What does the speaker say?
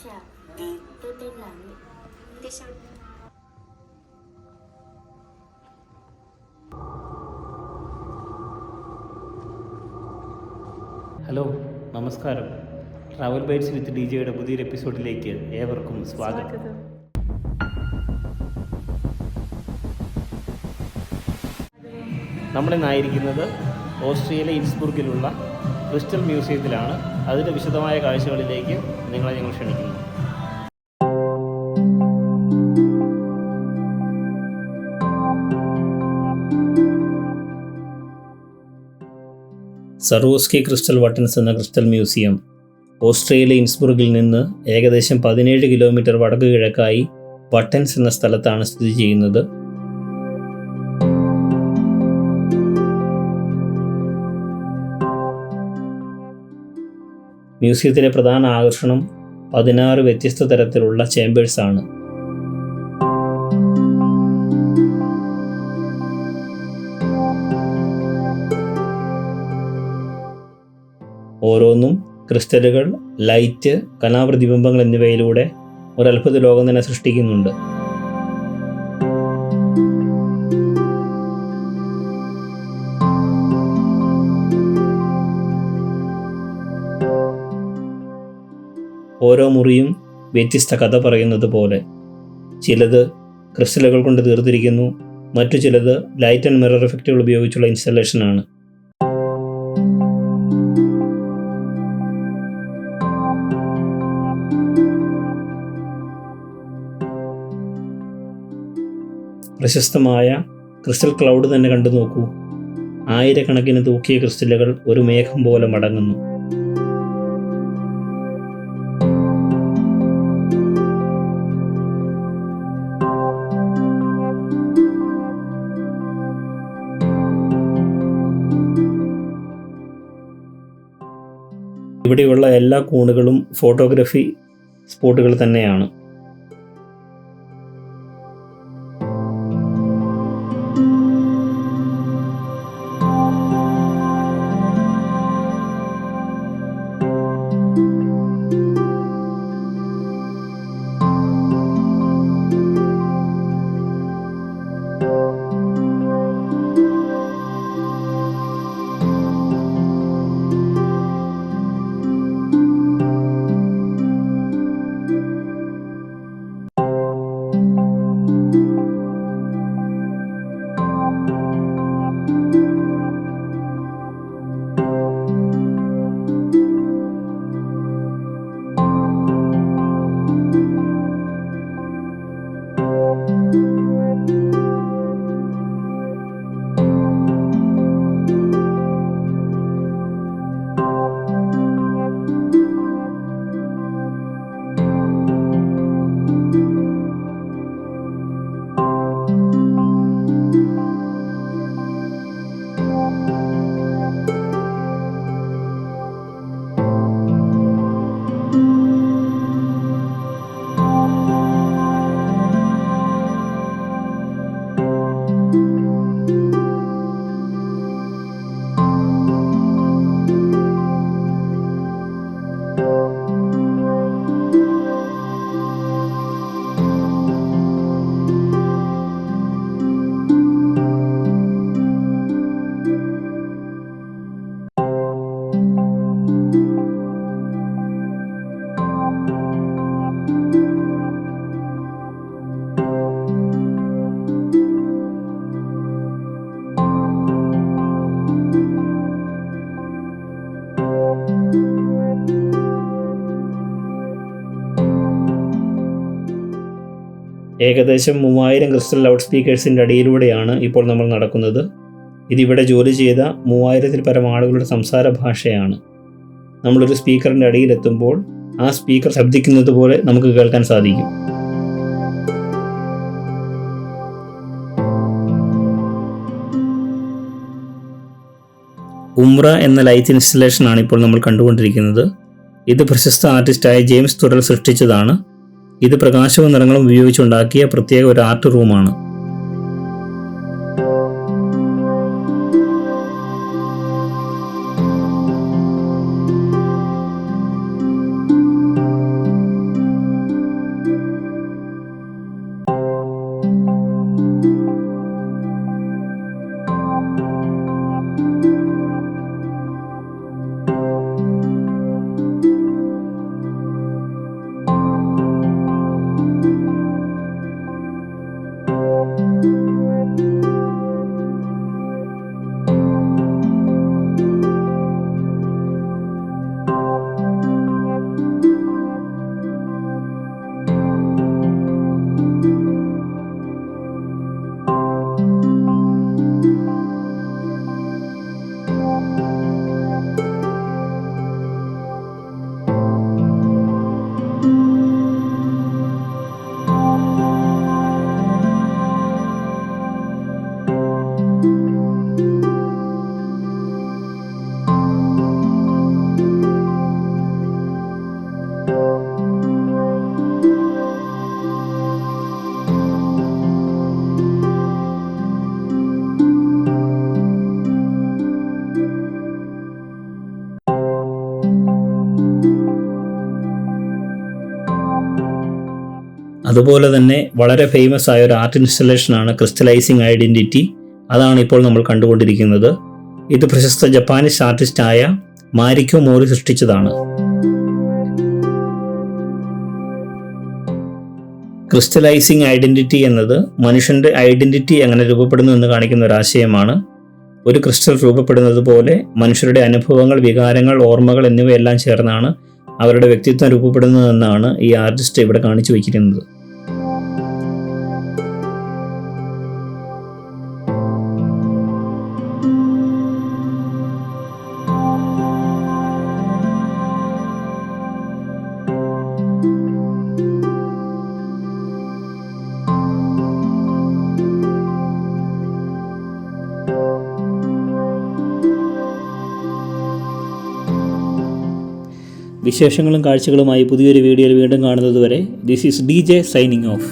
chào, tôi tên là Nguyễn Tê Sang. Hello, നമസ്കാരം. Travel bytes വിത്ത് D ജെയുടെ പുതിയൊരു എപ്പിസോഡിലേക്ക് ഏവർക്കും സ്വാഗതം. നമ്മളിന്നായിരിക്കുന്നത് ഓസ്ട്രിയയിലെ ഇൻസ്ബുർഗിലുള്ള ക്രിസ്റ്റൽ മ്യൂസിയത്തിലാണ്. അതിൻ്റെ വിശദമായ കാഴ്ചകളിലേക്ക് നിങ്ങളെ ഞങ്ങൾ ക്ഷണിക്കുന്നു. സറോസ്കി ക്രിസ്റ്റൽ വട്ടൻസ് എന്ന ക്രിസ്റ്റൽ മ്യൂസിയം ഓസ്ട്രിയയിലെ ഇൻസ്ബുർഗിൽ നിന്ന് ഏകദേശം 17 കിലോമീറ്റർ വടക്ക് കിഴക്കായി വട്ടൻസ് എന്ന സ്ഥലത്താണ് സ്ഥിതി ചെയ്യുന്നത്. മ്യൂസിയത്തിലെ പ്രധാന ആകർഷണം 16 വ്യത്യസ്ത തരത്തിലുള്ള ചേംബേഴ്സ് ആണ്. ഓരോന്നും ക്രിസ്റ്റലുകൾ, ലൈറ്റ്, കലാപ്രതിബിംബങ്ങൾ എന്നിവയിലൂടെ ഒരു അത്ഭുത ലോകം തന്നെ സൃഷ്ടിക്കുന്നുണ്ട്. ഓരോ മുറിയും വ്യത്യസ്ത കഥ പറയുന്നത് പോലെ. ചിലത് ക്രിസ്റ്റലുകൾ കൊണ്ട് തീർത്തിരിക്കുന്നു, മറ്റു ചിലത് ലൈറ്റ് ആൻഡ് മിറർ എഫക്റ്റുകൾ ഉപയോഗിച്ചുള്ള ഇൻസ്റ്റലേഷനാണ്. പ്രശസ്തമായ ക്രിസ്റ്റൽ ക്ലൗഡ് തന്നെ കണ്ടു നോക്കൂ. ആയിരക്കണക്കിന് തൂക്കിയ ക്രിസ്റ്റലുകൾ ഒരു മേഘം പോലെ മടങ്ങുന്നു. ഇവിടെയുള്ള എല്ലാ കോണുകളും ഫോട്ടോഗ്രാഫി സ്പോട്ടുകൾ തന്നെയാണ്. ഏകദേശം 3000 ക്രിസ്റ്റൽ ലൗഡ് സ്പീക്കേഴ്സിൻ്റെ അടിയിലൂടെയാണ് ഇപ്പോൾ നമ്മൾ നടക്കുന്നത്. ഇതിവിടെ ജോലി ചെയ്ത 3000-ൽ പരം ആളുകളുടെ സംസാര ഭാഷയാണ്. നമ്മളൊരു സ്പീക്കറിൻ്റെ അടിയിലെത്തുമ്പോൾ ആ സ്പീക്കർ ശബ്ദിക്കുന്നത് പോലെ നമുക്ക് കേൾക്കാൻ സാധിക്കും. ഉംറ എന്ന ലൈറ്റ് ഇൻസ്റ്റലേഷനാണ് ഇപ്പോൾ നമ്മൾ കണ്ടുകൊണ്ടിരിക്കുന്നത്. ഇത് പ്രശസ്ത ആർട്ടിസ്റ്റായ ജെയിംസ് തുറൽ സൃഷ്ടിച്ചതാണ്. ഇത് പ്രകാശവും നിറങ്ങളും ഉപയോഗിച്ചുണ്ടാക്കിയ പ്രത്യേക ഒരു ആർട്ട് റൂമാണ്. അതുപോലെ തന്നെ വളരെ ഫേമസ് ആയ ഒരു ആർട്ട് ഇൻസ്റ്റലേഷനാണ് ക്രിസ്റ്റലൈസിങ് ഐഡൻറ്റിറ്റി. അതാണ് ഇപ്പോൾ നമ്മൾ കണ്ടുകൊണ്ടിരിക്കുന്നത്. ഇത് പ്രശസ്ത ജപ്പാനീസ് ആർട്ടിസ്റ്റായ മാരിക്കോ മോറി സൃഷ്ടിച്ചതാണ്. ക്രിസ്റ്റലൈസിങ് ഐഡൻറ്റിറ്റി എന്നത് മനുഷ്യൻ്റെ ഐഡൻറ്റിറ്റി എങ്ങനെ രൂപപ്പെടുന്നു എന്ന് കാണിക്കുന്ന ഒരു ആശയമാണ്. ഒരു ക്രിസ്റ്റൽ രൂപപ്പെടുന്നത് പോലെ മനുഷ്യരുടെ അനുഭവങ്ങൾ, വികാരങ്ങൾ, ഓർമ്മകൾ എന്നിവയെല്ലാം ചേർന്നാണ് അവരുടെ വ്യക്തിത്വം രൂപപ്പെടുന്നതെന്നാണ് ഈ ആർട്ടിസ്റ്റ് ഇവിടെ കാണിച്ചു വയ്ക്കുന്നത്. വിശേഷങ്ങളും കാഴ്ചകളുമായി പുതിയൊരു വീഡിയോയിൽ വീണ്ടും കാണുന്നതുവരെ this is DJ signing of.